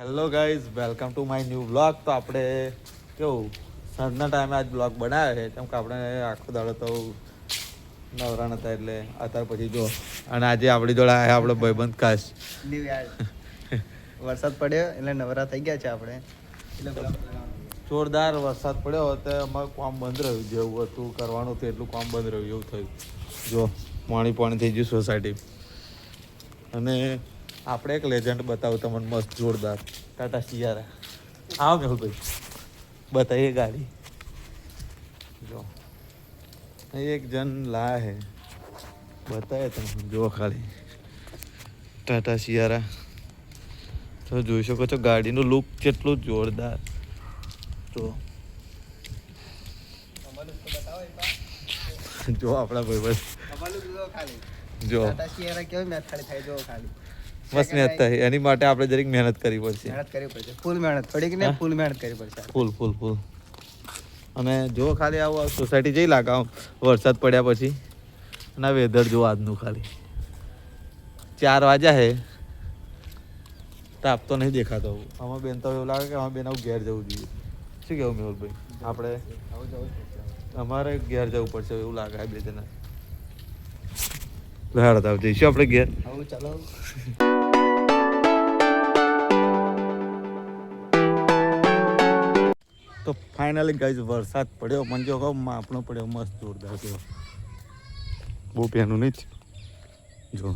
Hello guys, welcome to my new blog. તો આપણે કેવું સાંજના ટાઈમે આજ બ્લોગ બનાવ્યો છે, કેમ કે આપણે આખો દાડો તો નવરા નતા એટલે અત્યારે પછી જો. અને આજે આપણી જોડે આવ્યા આપણો ભાઈબંધ કાશ. વરસાદ પડ્યો એટલે નવરા થઈ ગયા છે આપણે. એટલે જોરદાર વરસાદ પડ્યો તો અમારું કામ બંધ રહ્યું, જેવું હતું કરવાનું હતું એટલું કામ બંધ રહ્યું એવું થયું. જો પાણી થઈ ગયું સોસાયટી. અને આપણે એક લેજન્ડ બતાવું તમને મસ્ત જોરદાર ટાટા સિયારા. આવો મેહુલભાઈ બતાવીએ ગાડી. જો એક જણ લાયા હે, બતાવે તમે જો ખાલી ટાટા સિયારા. તો જોઈ શકો છો ગાડીનું લુક કેટલું જોરદાર. તો જો આપણા ભાઈ જો મસ્ત મહેનત થાય, એની માટે આપણે જરીક મહેનત કરવી પડશે. ફૂલ મહેનત, થોડીક ને ફૂલ મહેનત કરવી પડશે. ફૂલ. અને જો ખાલી આવું સોસાયટી જઈ લાગે વરસાદ પડ્યા પછી. અને વેધર જો આજનું ખાલી 4 વાગ્યા હે, તાપ તો નહીં દેખાતો. આમાં બેન તો એવું લાગે કે આમાં બેન ઘેર જવું જોઈએ. શું કેવું મેહુલભાઈ? આપણે અમારે ઘેર જવું પડશે એવું લાગે બે જણા. લહેર જઈશું આપણે ઘેર. ચાલો. તો ફાઇનલી ગાઈઝ વરસાદ પડ્યો, પણ જો કહું આપણો પડ્યો મસ્ત જોરદાર થયો. બહુ પેનું નહીં જ. જો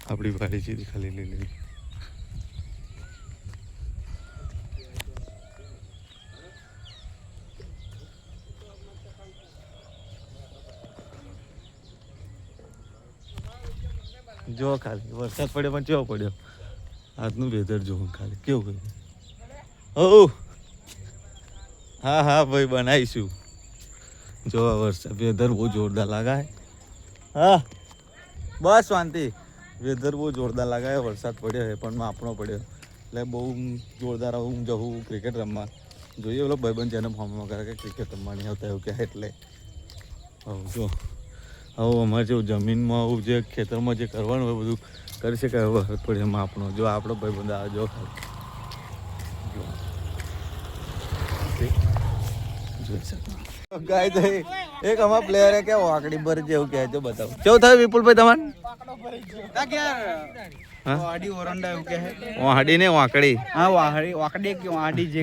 આપણી વાડી છે ખાલી લીલી. જો ખાલી વરસાદ પડ્યો પણ કેવો પડ્યો. આજનું વેધર જોવું ખાલી કેવું કર્યું. ઓ હા ભાઈ બનાવીશું. જો વરસાદ વેધર બહુ જોરદાર લાગે. હા બસ શાંતિ. વેધર બહુ જોરદાર લાગે. વરસાદ પડ્યો છે પણ આપણો પડ્યો એટલે બહુ જોરદાર. હું જવું ક્રિકેટ રમવા. જોઈએ ઓલો ભાઈબંધ જેને ફોર્મમાં કરે કે ક્રિકેટ રમવા નહીં આવતા એવું કહે એટલે. જો હવે અમારે જેવું જમીનમાં આવું જે ખેતરમાં જે કરવાનું હોય બધું કરી શકાય. વરસાદ પડે એમાં આપણો જો આપણો ભાઈબંધ આવે જો ખાલી એક અમારા પ્લેયરે કે વાકડી ભર જેવું કહે છે. બતાવો કેવું થયું વિપુલભાઈ તમારે? વાહડી ને વાકડી. હા વાકડી કે વાહડી જે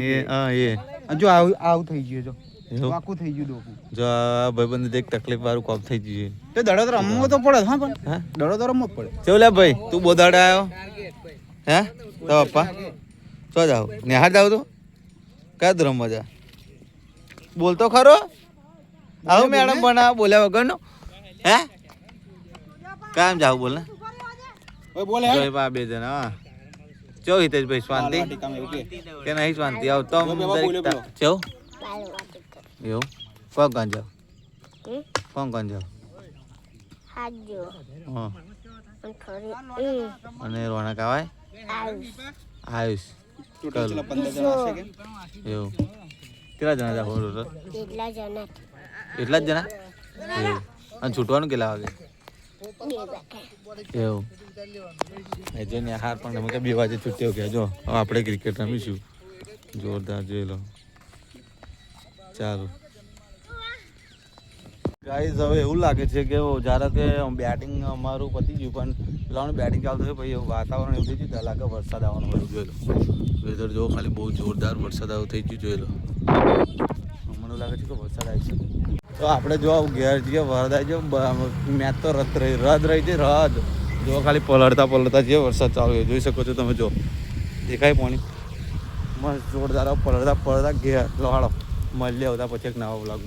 જો આવું થઈ ગયું. જો વાકું થઈ ગયું ડોકું. જો આ ભાઈબંધ એક તકલીફ વાળું કામ થઈ ગયું. તો દડો તો રમવો તો પડે. હા પણ દડો તો રમવો જ પડે. કેવું લે ભાઈ તું બહુ દાડે આવ્યો હે? તો પપ્પા તો જાવ નિહાર જાવ તો કયા ધર્મ મજા બોલતો ખરો. આવું મેડમ બનાવ બોલ્યા વગરનો હે? કામ જાવ બોલ ને બોલે બે જણા. હા ચો હિતેશભાઈ શાંતિ કે નહીં શાંતિ? આવતો ચો એવું કોણ જાવ કોણ જાવ? હા અને રોનક આવાય આયુષ એવું. કેટલા જણા જાવ? એટલા જ જણા એવું. અને છૂટવાનું કેટલા વાગે? એવું જો ને હાર પણ તમે 2 વાગે છૂટ્યો કે જો આપણે ક્રિકેટ રમીશું જોરદાર. જોઈ લો ચાલો ગાઈઝ. હવે એવું લાગે છે કે જ્યારે કે બેટિંગ અમારું પતી ગયું પણ પેલાનું બેટિંગ ચાલુ થયું પછી વાતાવરણ એવું થઈ ગયું ત્યાં લાગે વરસાદ આવવાનું બધું. જોઈ લો વેધર જો ખાલી બહુ જોરદાર વરસાદ આવું થઈ ગયું. જોઈ લો મને લાગે છે કે વરસાદ આવી શકે. તો આપણે જો ઘેર જઈએ વરસાદ જો મેચ તો રદ રહી છે રદ. જો ખાલી પલળતા જે વરસાદ ચાલુ હોય જોઈ શકો છો તમે. જો દેખાય પાણી મસ્ત જોરદાર પલળતા ઘેર. હાલો મળીએ આવતા પછી એક નવા બ્લોગ.